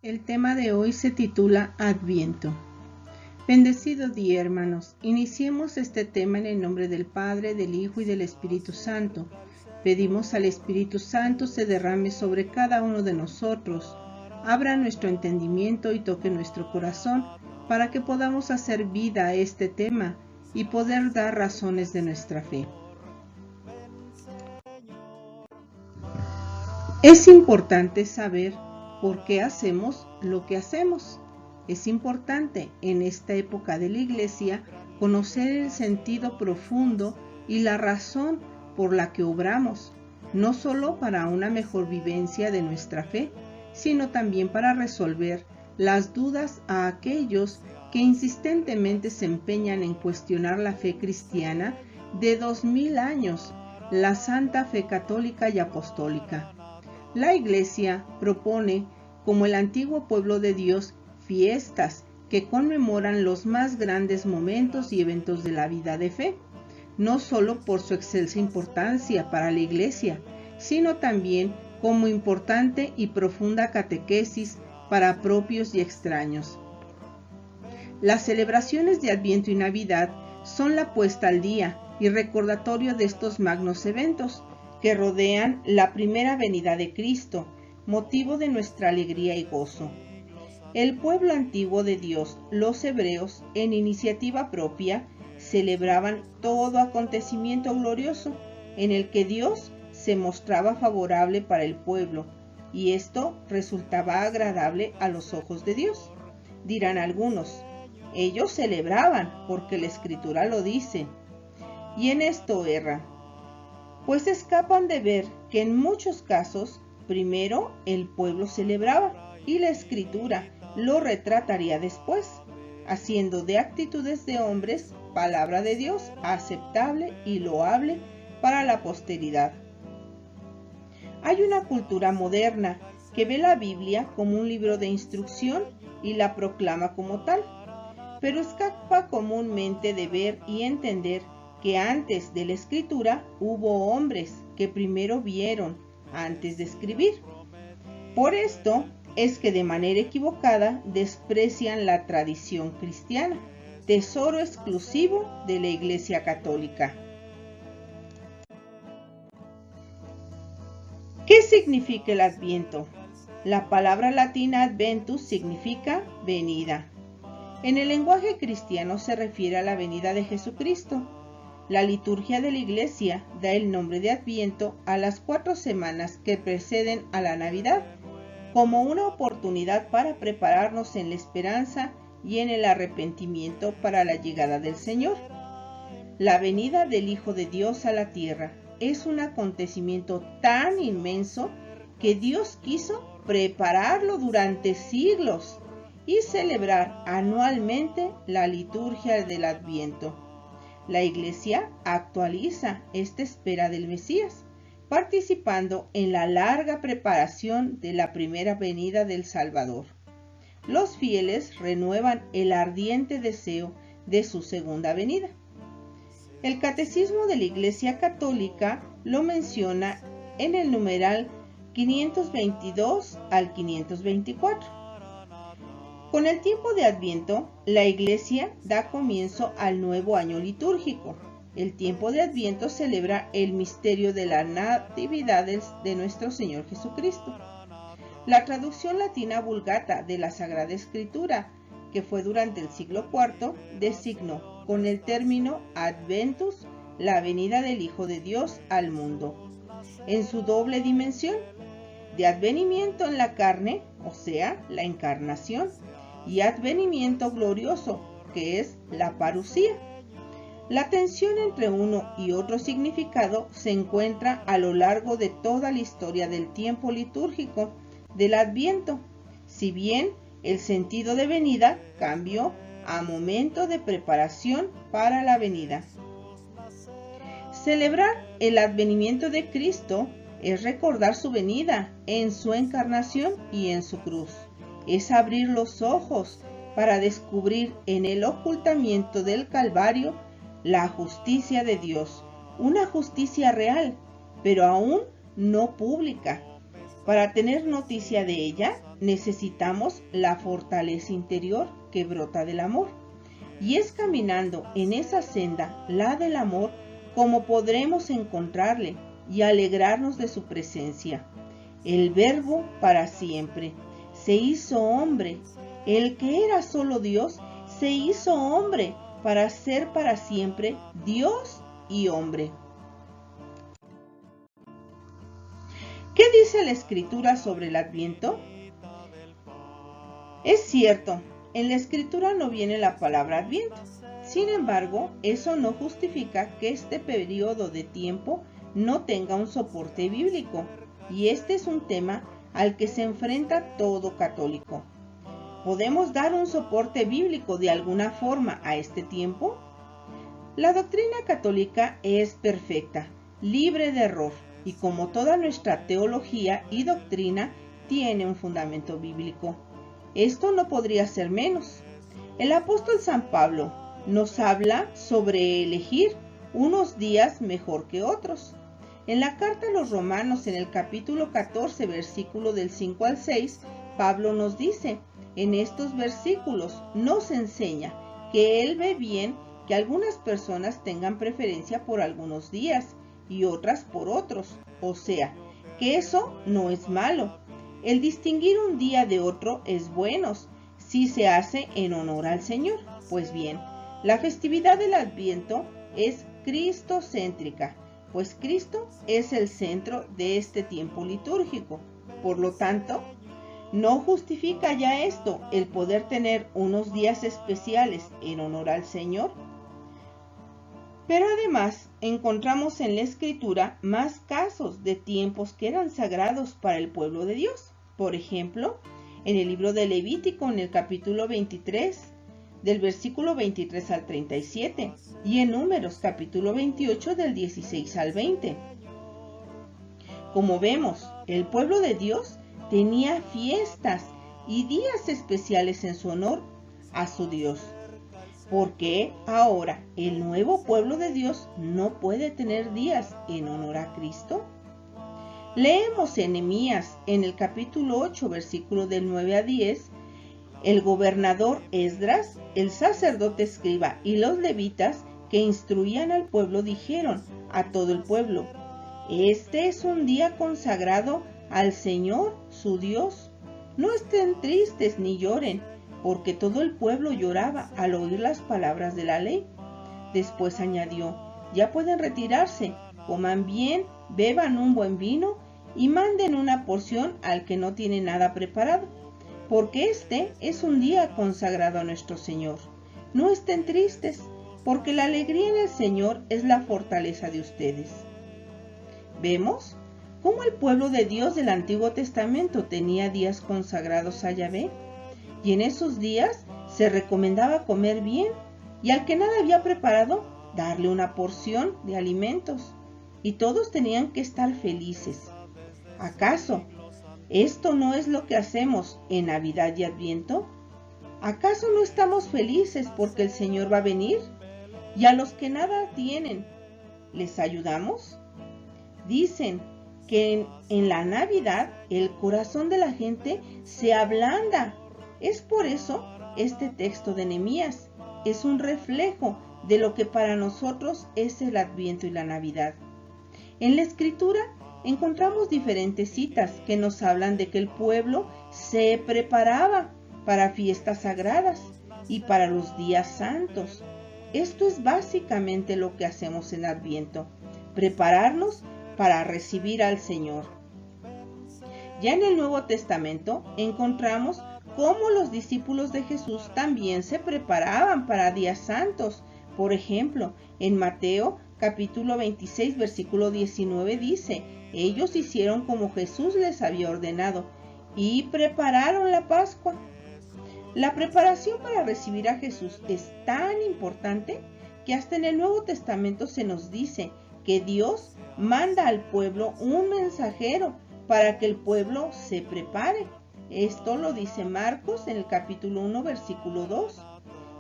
El tema de hoy se titula Adviento. Bendecido día, hermanos. Iniciemos este tema en el nombre del Padre, del Hijo y del Espíritu Santo. Pedimos al Espíritu Santo se derrame sobre cada uno de nosotros, abra nuestro entendimiento y toque nuestro corazón para que podamos hacer vida a este tema y poder dar razones de nuestra fe. Es importante saber por qué hacemos lo que hacemos. Es importante en esta época de la Iglesia conocer el sentido profundo y la razón por la que obramos, no solo para una mejor vivencia de nuestra fe, sino también para resolver las dudas a aquellos que insistentemente se empeñan en cuestionar la fe cristiana de 2000 años, la santa fe católica y apostólica. La Iglesia propone, como el antiguo pueblo de Dios, fiestas que conmemoran los más grandes momentos y eventos de la vida de fe, no solo por su excelsa importancia para la Iglesia, sino también como importante y profunda catequesis para propios y extraños. Las celebraciones de Adviento y Navidad son la puesta al día y recordatorio de estos magnos eventos que rodean la primera venida de Cristo, motivo de nuestra alegría y gozo. El pueblo antiguo de Dios, los hebreos, en iniciativa propia, celebraban todo acontecimiento glorioso en el que Dios se mostraba favorable para el pueblo, y esto resultaba agradable a los ojos de Dios. Dirán algunos, ellos celebraban porque la Escritura lo dice, y en esto erran, pues escapan de ver que en muchos casos, primero el pueblo celebraba y la Escritura lo retrataría después, haciendo de actitudes de hombres palabra de Dios aceptable y loable para la posteridad. Hay una cultura moderna que ve la Biblia como un libro de instrucción y la proclama como tal, pero escapa comúnmente de ver y entender que antes de la Escritura hubo hombres que primero vieron antes de escribir. Por esto es que de manera equivocada desprecian la tradición cristiana, tesoro exclusivo de la Iglesia Católica. ¿Qué significa el Adviento? La palabra latina adventus significa venida. En el lenguaje cristiano se refiere a la venida de Jesucristo. La liturgia de la Iglesia da el nombre de Adviento a las 4 semanas que preceden a la Navidad, como una oportunidad para prepararnos en la esperanza y en el arrepentimiento para la llegada del Señor. La venida del Hijo de Dios a la tierra es un acontecimiento tan inmenso que Dios quiso prepararlo durante siglos y celebrar anualmente la liturgia del Adviento. La Iglesia actualiza esta espera del Mesías, participando en la larga preparación de la primera venida del Salvador. Los fieles renuevan el ardiente deseo de su segunda venida. El Catecismo de la Iglesia Católica lo menciona en el numeral 522 al 524. Con el tiempo de Adviento, la Iglesia da comienzo al nuevo año litúrgico. El tiempo de Adviento celebra el misterio de la Natividad de nuestro Señor Jesucristo. La traducción latina Vulgata de la Sagrada Escritura, que fue durante el siglo IV, designó con el término Adventus la venida del Hijo de Dios al mundo, en su doble dimensión, de advenimiento en la carne, o sea, la encarnación, y advenimiento glorioso, que es la parusía. La tensión entre uno y otro significado se encuentra a lo largo de toda la historia del tiempo litúrgico del Adviento, si bien el sentido de venida cambió a momento de preparación para la venida. Celebrar el advenimiento de Cristo es recordar su venida en su encarnación y en su cruz. Es abrir los ojos para descubrir en el ocultamiento del Calvario la justicia de Dios, una justicia real, pero aún no pública. Para tener noticia de ella, necesitamos la fortaleza interior que brota del amor. Y es caminando en esa senda, la del amor, como podremos encontrarle y alegrarnos de su presencia. El Verbo para siempre se hizo hombre. El que era solo Dios se hizo hombre para ser para siempre Dios y hombre. ¿Qué dice la Escritura sobre el Adviento? Es cierto, en la Escritura no viene la palabra Adviento. Sin embargo, eso no justifica que este periodo de tiempo no tenga un soporte bíblico, y este es un tema al que se enfrenta todo católico. ¿Podemos dar un soporte bíblico de alguna forma a este tiempo? La doctrina católica es perfecta, libre de error, y como toda nuestra teología y doctrina tiene un fundamento bíblico. Esto no podría ser menos. El apóstol San Pablo nos habla sobre elegir unos días mejor que otros. En la carta a los Romanos, en el capítulo 14, versículo del 5 al 6, Pablo nos dice: en estos versículos nos enseña que él ve bien que algunas personas tengan preferencia por algunos días y otras por otros, o sea, que eso no es malo. El distinguir un día de otro es bueno si se hace en honor al Señor. Pues bien, la festividad del Adviento es cristocéntrica, pues Cristo es el centro de este tiempo litúrgico. Por lo tanto, ¿no justifica ya esto el poder tener unos días especiales en honor al Señor? Pero además encontramos en la Escritura más casos de tiempos que eran sagrados para el pueblo de Dios. Por ejemplo, en el libro de Levítico, en el capítulo 23, del versículo 23 al 37, y en Números, capítulo 28, del 16 al 20. Como vemos, el pueblo de Dios tenía fiestas y días especiales en su honor a su Dios. ¿Por qué ahora el nuevo pueblo de Dios no puede tener días en honor a Cristo? Leemos en Nehemías, en el capítulo 8, versículo del 9 a 10, el gobernador Esdras, el sacerdote escriba y los levitas que instruían al pueblo dijeron a todo el pueblo: este es un día consagrado al Señor, su Dios. No estén tristes ni lloren, porque todo el pueblo lloraba al oír las palabras de la ley. Después añadió: ya pueden retirarse, coman bien, beban un buen vino y manden una porción al que no tiene nada preparado, porque este es un día consagrado a nuestro Señor. No estén tristes, porque la alegría en el Señor es la fortaleza de ustedes. ¿Vemos cómo el pueblo de Dios del Antiguo Testamento tenía días consagrados a Yahvé? Y en esos días se recomendaba comer bien, y al que nada había preparado, darle una porción de alimentos, y todos tenían que estar felices. ¿Acaso esto no es lo que hacemos en Navidad y Adviento? ¿Acaso no estamos felices porque el Señor va a venir? ¿Y a los que nada tienen, les ayudamos? Dicen que en la Navidad el corazón de la gente se ablanda. Es por eso este texto de Nehemías es un reflejo de lo que para nosotros es el Adviento y la Navidad. En la Escritura encontramos diferentes citas que nos hablan de que el pueblo se preparaba para fiestas sagradas y para los días santos. Esto es básicamente lo que hacemos en Adviento, prepararnos para recibir al Señor. Ya en el Nuevo Testamento encontramos cómo los discípulos de Jesús también se preparaban para días santos. Por ejemplo, en Mateo capítulo 26, versículo 19 dice: ellos hicieron como Jesús les había ordenado y prepararon la Pascua. La preparación para recibir a Jesús es tan importante que hasta en el Nuevo Testamento se nos dice que Dios manda al pueblo un mensajero para que el pueblo se prepare. Esto lo dice Marcos en el capítulo 1, versículo 2.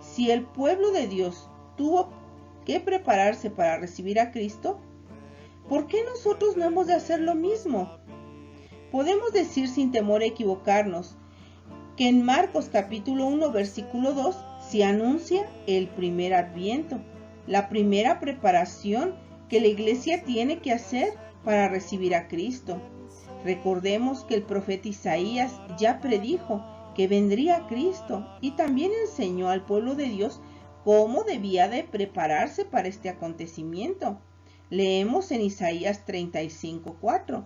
Si el pueblo de Dios tuvo que prepararse para recibir a Cristo, ¿por qué nosotros no hemos de hacer lo mismo? Podemos decir sin temor a equivocarnos que en Marcos capítulo 1 versículo 2 se anuncia el primer adviento, la primera preparación que la iglesia tiene que hacer para recibir a Cristo. Recordemos que el profeta Isaías ya predijo que vendría Cristo y también enseñó al pueblo de Dios cómo debía de prepararse para este acontecimiento. Leemos en Isaías 35:4.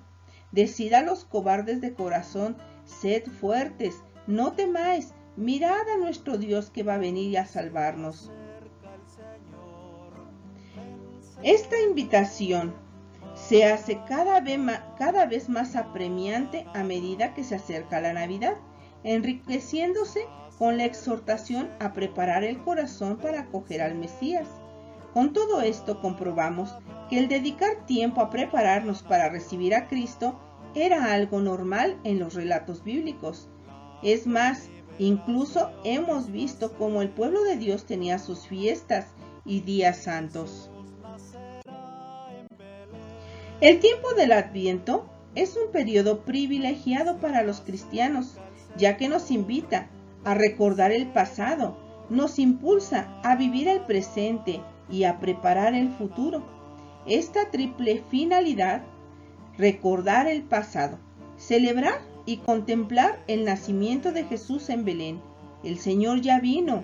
Decid a los cobardes de corazón, sed fuertes, no temáis, mirad a nuestro Dios que va a venir a salvarnos. Esta invitación se hace cada vez más apremiante a medida que se acerca la Navidad, enriqueciéndose con la exhortación a preparar el corazón para acoger al Mesías. Con todo esto comprobamos que el dedicar tiempo a prepararnos para recibir a Cristo era algo normal en los relatos bíblicos. Es más, incluso hemos visto cómo el pueblo de Dios tenía sus fiestas y días santos. El tiempo del Adviento es un periodo privilegiado para los cristianos, ya que nos invita a recordar el pasado, nos impulsa a vivir el presente y a preparar el futuro. Esta triple finalidad, recordar el pasado, celebrar y contemplar el nacimiento de Jesús en Belén. El Señor ya vino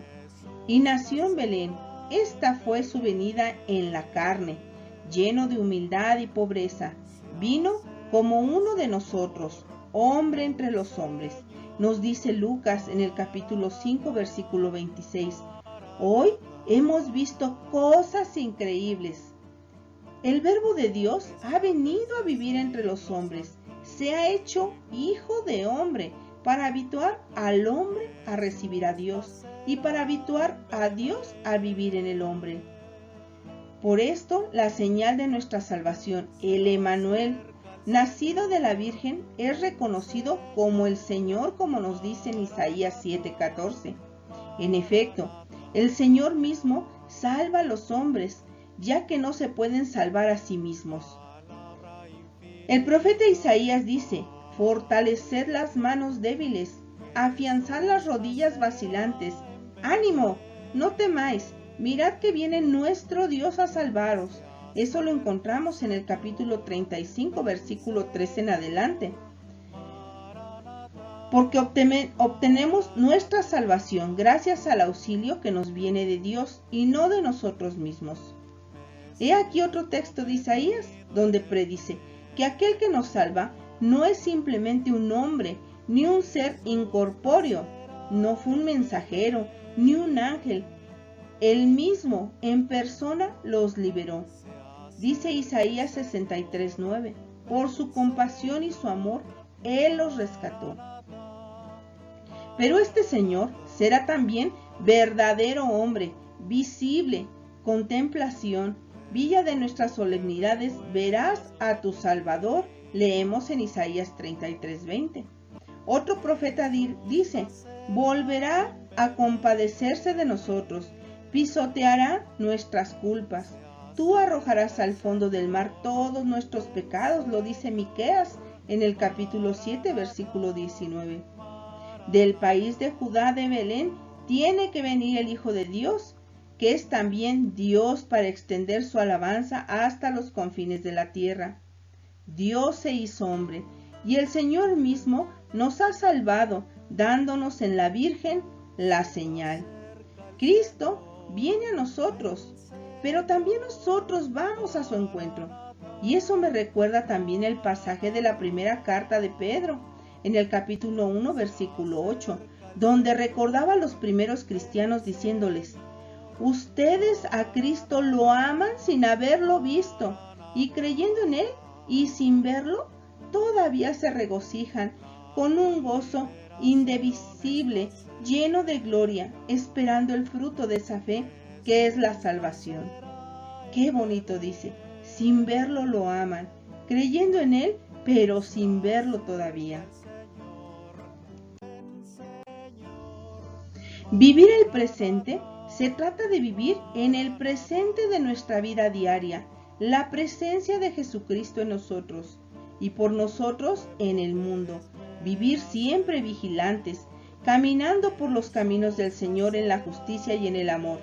y nació en Belén. Esta fue su venida en la carne, lleno de humildad y pobreza. Vino como uno de nosotros, hombre entre los hombres. Nos dice Lucas en el capítulo 5, versículo 26. Hoy hemos visto cosas increíbles. El Verbo de Dios ha venido a vivir entre los hombres. Se ha hecho hijo de hombre para habituar al hombre a recibir a Dios y para habituar a Dios a vivir en el hombre. Por esto, la señal de nuestra salvación, el Emmanuel, nacido de la Virgen, es reconocido como el Señor, como nos dice en Isaías 7:14. En efecto, el Señor mismo salva a los hombres, ya que no se pueden salvar a sí mismos. El profeta Isaías dice: fortaleced las manos débiles, afianzad las rodillas vacilantes. ¡Ánimo! No temáis. Mirad que viene nuestro Dios a salvaros. Eso lo encontramos en el capítulo 35, versículo 3 en adelante. Porque obtenemos nuestra salvación gracias al auxilio que nos viene de Dios y no de nosotros mismos. He aquí otro texto de Isaías, donde predice que aquel que nos salva no es simplemente un hombre, ni un ser incorpóreo, no fue un mensajero, ni un ángel. Él mismo, en persona, los liberó. Dice Isaías 63:9, por su compasión y su amor, Él los rescató. Pero este Señor será también verdadero hombre, visible, contemplación, villa de nuestras solemnidades, verás a tu Salvador, leemos en Isaías 33:20. Otro profeta dice, volverá a compadecerse de nosotros, pisoteará nuestras culpas. Tú arrojarás al fondo del mar todos nuestros pecados, lo dice Miqueas en el capítulo 7, versículo 19. Del país de Judá, de Belén, tiene que venir el Hijo de Dios, que es también Dios, para extender su alabanza hasta los confines de la tierra. Dios se hizo hombre, y el Señor mismo nos ha salvado, dándonos en la Virgen la señal. Cristo viene a nosotros, pero también nosotros vamos a su encuentro. Y eso me recuerda también el pasaje de la primera carta de Pedro, en el capítulo 1, versículo 8, donde recordaba a los primeros cristianos diciéndoles, ustedes a Cristo lo aman sin haberlo visto, y creyendo en Él y sin verlo, todavía se regocijan con un gozo indivisible, lleno de gloria, esperando el fruto de esa fe que es la salvación. Qué bonito dice, sin verlo lo aman, creyendo en Él, pero sin verlo todavía. Vivir el presente se trata de vivir en el presente de nuestra vida diaria, la presencia de Jesucristo en nosotros y por nosotros en el mundo. Vivir siempre vigilantes, caminando por los caminos del Señor en la justicia y en el amor.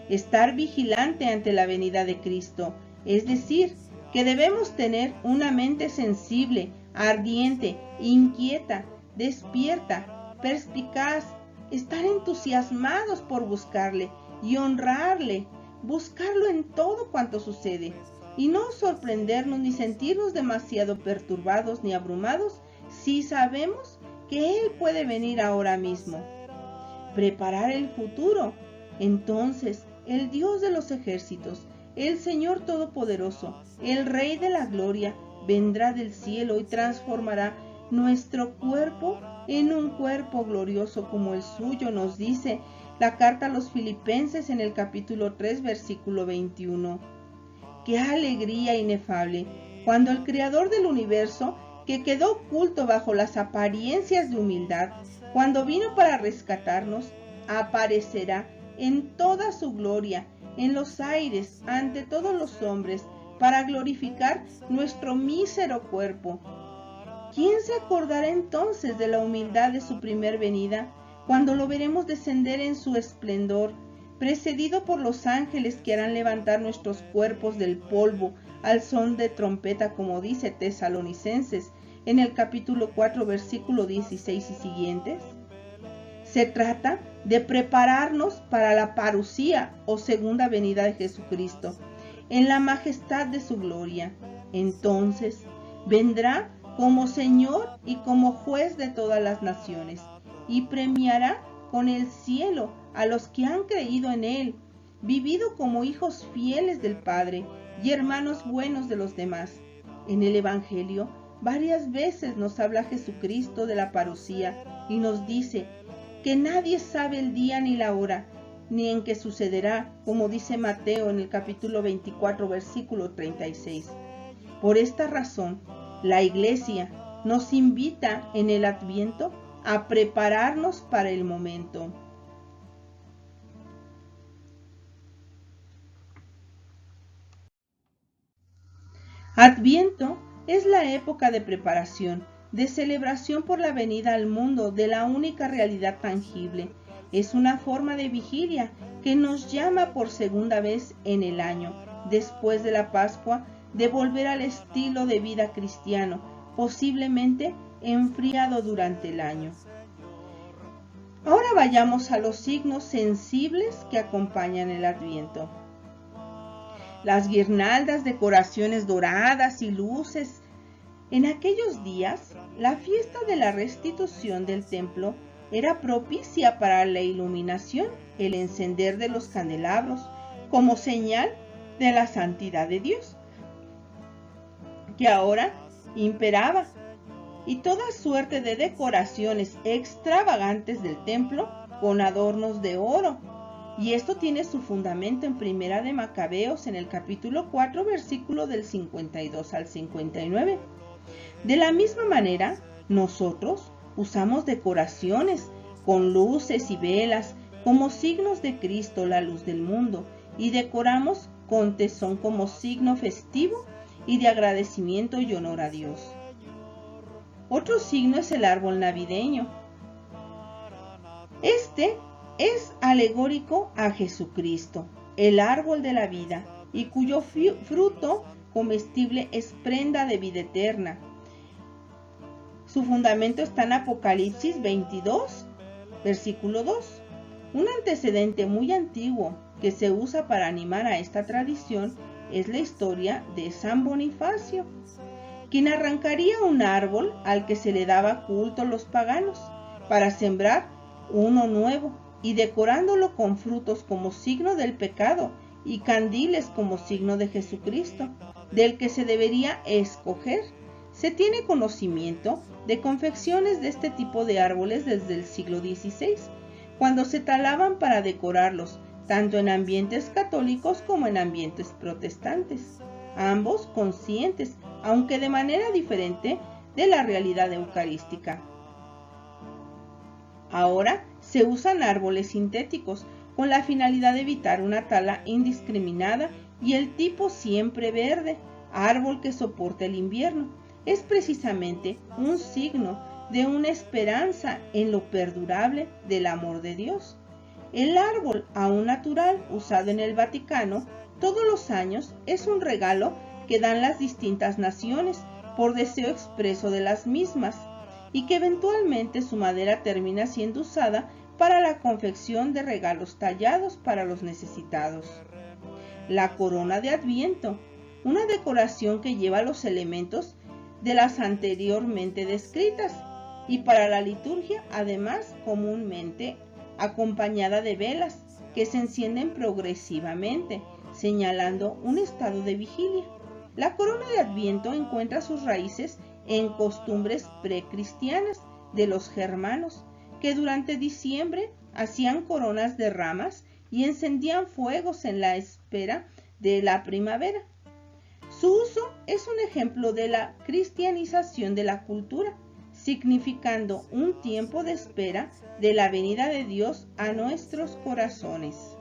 Estar vigilante ante la venida de Cristo, es decir, que debemos tener una mente sensible, ardiente, inquieta, despierta, perspicaz, estar entusiasmados por buscarle y honrarle, buscarlo en todo cuanto sucede, y no sorprendernos ni sentirnos demasiado perturbados ni abrumados si sabemos que Él puede venir ahora mismo. Preparar el futuro. Entonces, el Dios de los ejércitos, el Señor Todopoderoso, el Rey de la Gloria, vendrá del cielo y transformará nuestro cuerpo en un cuerpo glorioso como el suyo, nos dice la carta a los Filipenses en el capítulo 3, versículo 21. ¡Qué alegría inefable! Cuando el Creador del universo, que quedó oculto bajo las apariencias de humildad, cuando vino para rescatarnos, aparecerá en toda su gloria, en los aires, ante todos los hombres, para glorificar nuestro mísero cuerpo. ¿Quién se acordará entonces de la humildad de su primer venida, cuando lo veremos descender en su esplendor, precedido por los ángeles que harán levantar nuestros cuerpos del polvo al son de trompeta, como dice Tesalonicenses en el capítulo 4, versículo 16 y siguientes? Se trata de prepararnos para la parusía o segunda venida de Jesucristo, en la majestad de su gloria. Entonces vendrá como Señor y como juez de todas las naciones, y premiará con el cielo a los que han creído en Él, vivido como hijos fieles del Padre y hermanos buenos de los demás. En el Evangelio, varias veces nos habla Jesucristo de la parusía y nos dice que nadie sabe el día ni la hora, ni en qué sucederá, como dice Mateo en el capítulo 24, versículo 36. Por esta razón, la Iglesia nos invita en el Adviento a prepararnos para el momento. Adviento es la época de preparación, de celebración por la venida al mundo de la única realidad tangible. Es una forma de vigilia que nos llama por segunda vez en el año, después de la Pascua, de volver al estilo de vida cristiano, posiblemente enfriado durante el año. Ahora vayamos a los signos sensibles que acompañan el Adviento. Las guirnaldas, decoraciones doradas y luces. En aquellos días, la fiesta de la restitución del templo era propicia para la iluminación, el encender de los candelabros, como señal de la santidad de Dios, que ahora imperaba, y toda suerte de decoraciones extravagantes del templo con adornos de oro. Y esto tiene su fundamento en Primera de Macabeos en el capítulo 4, versículo del 52 al 59. De la misma manera, nosotros usamos decoraciones con luces y velas como signos de Cristo, la luz del mundo, y decoramos con tesón como signo festivo y de agradecimiento y honor a Dios. Otro signo es el árbol navideño. Este es alegórico a Jesucristo, el árbol de la vida, y cuyo fruto comestible es prenda de vida eterna. Su fundamento está en Apocalipsis 22, versículo 2. Un antecedente muy antiguo que se usa para animar a esta tradición es la historia de San Bonifacio, quien arrancaría un árbol al que se le daba culto a los paganos para sembrar uno nuevo, y decorándolo con frutos como signo del pecado y candiles como signo de Jesucristo, del que se debería escoger. Se tiene conocimiento de confecciones de este tipo de árboles desde el siglo XVI, cuando se talaban para decorarlos, tanto en ambientes católicos como en ambientes protestantes, ambos conscientes, aunque de manera diferente, de la realidad eucarística. Ahora se usan árboles sintéticos con la finalidad de evitar una tala indiscriminada y el tipo siempre verde, árbol que soporta el invierno. Es precisamente un signo de una esperanza en lo perdurable del amor de Dios. El árbol aún natural usado en el Vaticano todos los años es un regalo que dan las distintas naciones por deseo expreso de las mismas, y que eventualmente su madera termina siendo usada para la confección de regalos tallados para los necesitados. La corona de Adviento, una decoración que lleva los elementos de las anteriormente descritas, y para la liturgia además comúnmente acompañada de velas que se encienden progresivamente, señalando un estado de vigilia. La corona de Adviento encuentra sus raíces en costumbres precristianas de los germanos, que durante diciembre hacían coronas de ramas y encendían fuegos en la espera de la primavera. Su uso es un ejemplo de la cristianización de la cultura, significando un tiempo de espera de la venida de Dios a nuestros corazones.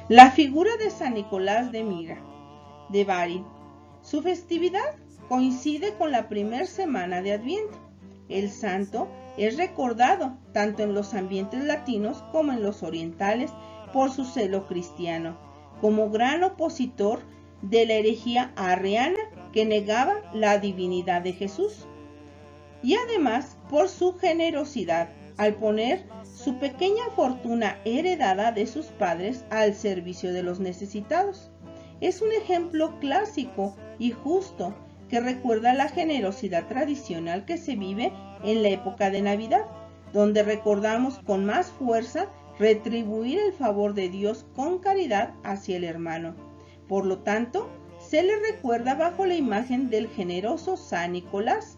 La figura de San Nicolás de Myra, de Bari. Su festividad coincide con la primera semana de Adviento. El santo es recordado tanto en los ambientes latinos como en los orientales por su celo cristiano, como gran opositor de la herejía arriana que negaba la divinidad de Jesús, y además por su generosidad al poner su pequeña fortuna heredada de sus padres al servicio de los necesitados. Es un ejemplo clásico y justo que recuerda la generosidad tradicional que se vive en la época de Navidad, donde recordamos con más fuerza retribuir el favor de Dios con caridad hacia el hermano. Por lo tanto, se le recuerda bajo la imagen del generoso San Nicolás,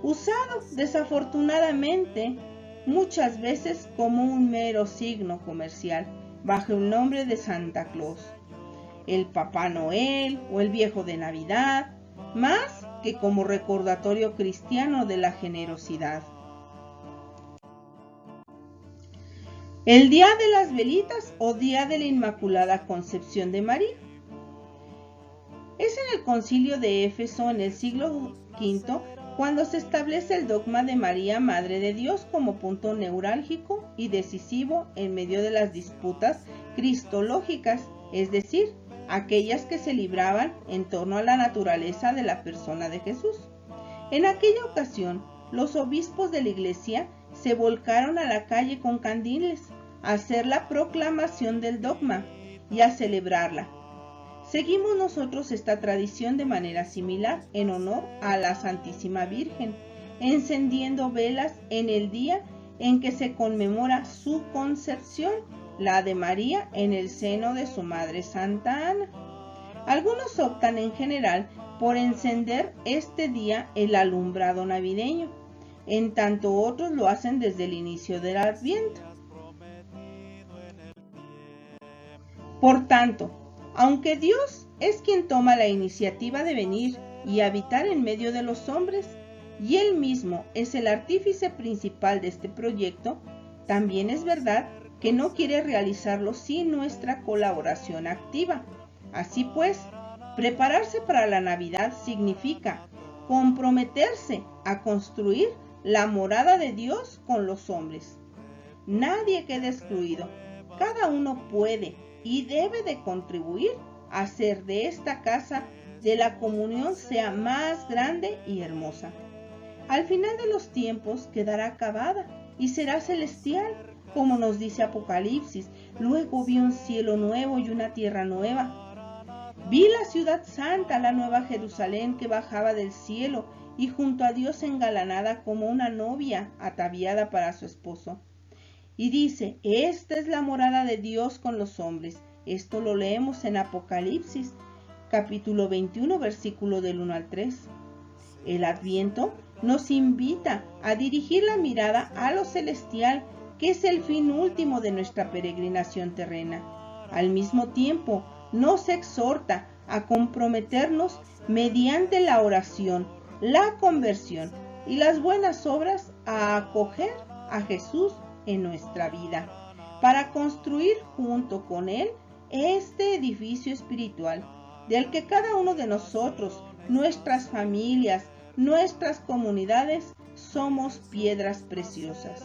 usado desafortunadamente muchas veces como un mero signo comercial, bajo el nombre de Santa Claus, el Papá Noel o el Viejo de Navidad, más que como recordatorio cristiano de la generosidad. El Día de las Velitas o Día de la Inmaculada Concepción de María. Es en el Concilio de Éfeso en el siglo V cuando se establece el dogma de María, Madre de Dios, como punto neurálgico y decisivo en medio de las disputas cristológicas, es decir, aquellas que se libraban en torno a la naturaleza de la persona de Jesús. En aquella ocasión, los obispos de la Iglesia se volcaron a la calle con candiles a hacer la proclamación del dogma y a celebrarla. Seguimos nosotros esta tradición de manera similar en honor a la Santísima Virgen, encendiendo velas en el día en que se conmemora su concepción, la de María en el seno de su madre Santa Ana. Algunos optan en general por encender este día el alumbrado navideño, en tanto otros lo hacen desde el inicio del Adviento. Por tanto, aunque Dios es quien toma la iniciativa de venir y habitar en medio de los hombres, y Él mismo es el artífice principal de este proyecto, también es verdad que no quiere realizarlo sin nuestra colaboración activa. Así pues, prepararse para la Navidad significa comprometerse a construir la morada de Dios con los hombres. Nadie queda excluido. Cada uno puede y debe de contribuir a hacer de esta casa de la comunión sea más grande y hermosa. Al final de los tiempos quedará acabada y será celestial, como nos dice Apocalipsis. Luego vi un cielo nuevo y una tierra nueva. Vi la ciudad santa, la nueva Jerusalén, que bajaba del cielo y junto a Dios engalanada como una novia ataviada para su esposo. Y dice, esta es la morada de Dios con los hombres. Esto lo leemos en Apocalipsis, capítulo 21, versículo del 1 al 3. El Adviento nos invita a dirigir la mirada a lo celestial, que es el fin último de nuestra peregrinación terrena. Al mismo tiempo, nos exhorta a comprometernos mediante la oración, la conversión y las buenas obras a acoger a Jesús en nuestra vida, para construir junto con Él este edificio espiritual, del que cada uno de nosotros, nuestras familias, nuestras comunidades somos piedras preciosas.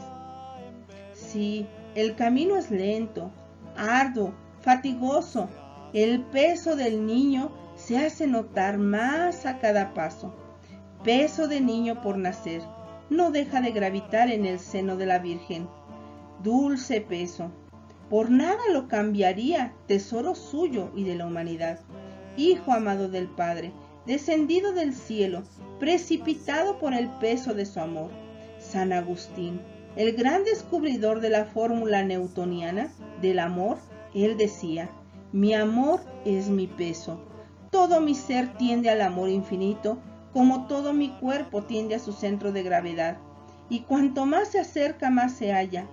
Sí, el camino es lento, arduo, fatigoso. El peso del niño se hace notar más a cada paso. Peso de niño por nacer, no deja de gravitar en el seno de la Virgen. Dulce peso, por nada lo cambiaría, tesoro suyo y de la humanidad. Hijo amado del Padre, descendido del cielo, precipitado por el peso de su amor. San Agustín, el gran descubridor de la fórmula newtoniana del amor, él decía: mi amor es mi peso. Todo mi ser tiende al amor infinito, como todo mi cuerpo tiende a su centro de gravedad. Y cuanto más se acerca, más se halla,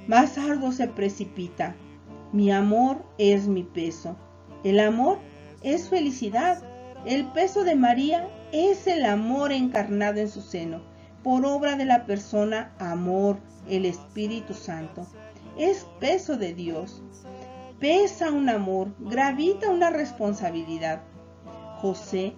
más arduo se precipita. Mi amor es mi peso. El amor es felicidad. El peso de María es el amor encarnado en su seno, por obra de la persona amor, el Espíritu Santo. Es peso de Dios. Pesa un amor, gravita una responsabilidad. José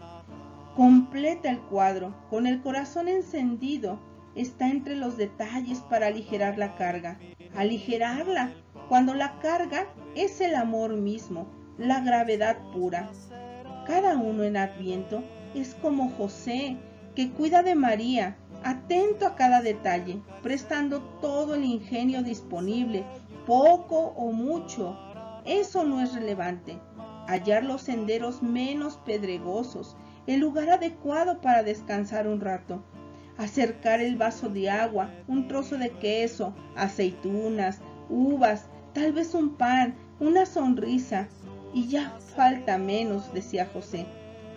completa el cuadro, con el corazón encendido, está entre los detalles para aligerar la carga. Aligerarla, cuando la carga es el amor mismo, la gravedad pura. Cada uno en Adviento es como José, que cuida de María, atento a cada detalle, prestando todo el ingenio disponible, poco o mucho. Eso no es relevante. Hallar los senderos menos pedregosos, el lugar adecuado para descansar un rato. Acercar el vaso de agua, un trozo de queso, aceitunas, uvas, tal vez un pan, una sonrisa. Y ya falta menos, decía José.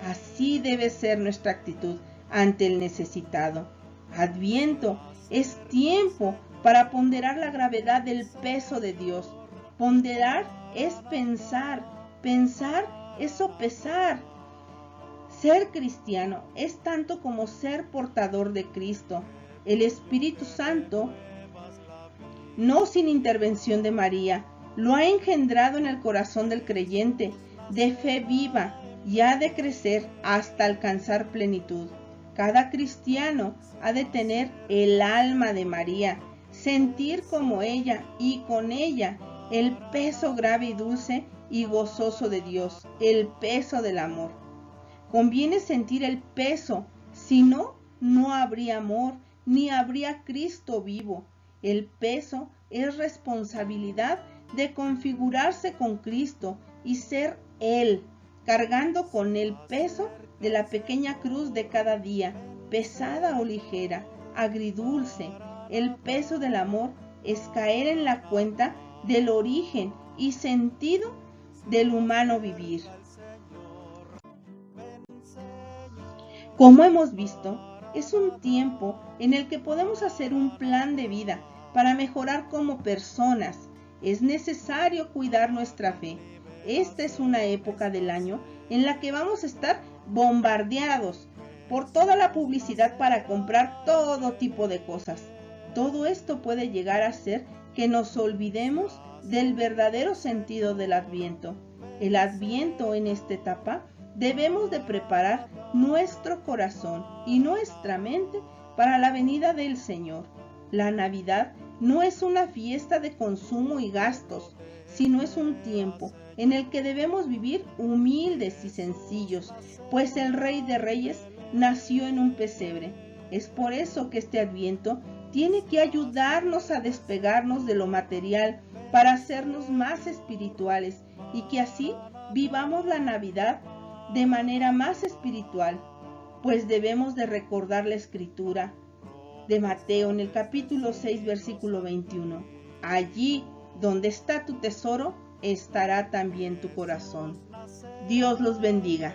Así debe ser nuestra actitud ante el necesitado. Adviento es tiempo para ponderar la gravedad del peso de Dios. Ponderar es pensar, pensar es sopesar. Ser cristiano es tanto como ser portador de Cristo. El Espíritu Santo, no sin intervención de María, lo ha engendrado en el corazón del creyente, de fe viva, y ha de crecer hasta alcanzar plenitud. Cada cristiano ha de tener el alma de María, sentir como ella y con ella el peso grave y dulce y gozoso de Dios, el peso del amor. Conviene sentir el peso, si no, no habría amor, ni habría Cristo vivo. El peso es responsabilidad de configurarse con Cristo y ser Él, cargando con el peso de la pequeña cruz de cada día, pesada o ligera, agridulce. El peso del amor es caer en la cuenta del origen y sentido del humano vivir. Como hemos visto, es un tiempo en el que podemos hacer un plan de vida para mejorar como personas. Es necesario cuidar nuestra fe. Esta es una época del año en la que vamos a estar bombardeados por toda la publicidad para comprar todo tipo de cosas. Todo esto puede llegar a hacer que nos olvidemos del verdadero sentido del Adviento. El Adviento en esta etapa debemos de preparar nuestro corazón y nuestra mente para la venida del Señor. La Navidad no es una fiesta de consumo y gastos, sino es un tiempo en el que debemos vivir humildes y sencillos, pues el Rey de Reyes nació en un pesebre. Es por eso que este Adviento tiene que ayudarnos a despegarnos de lo material para hacernos más espirituales y que así vivamos la Navidad de manera más espiritual, pues debemos de recordar la escritura de Mateo en el capítulo 6, versículo 21. Allí donde está tu tesoro, estará también tu corazón. Dios los bendiga.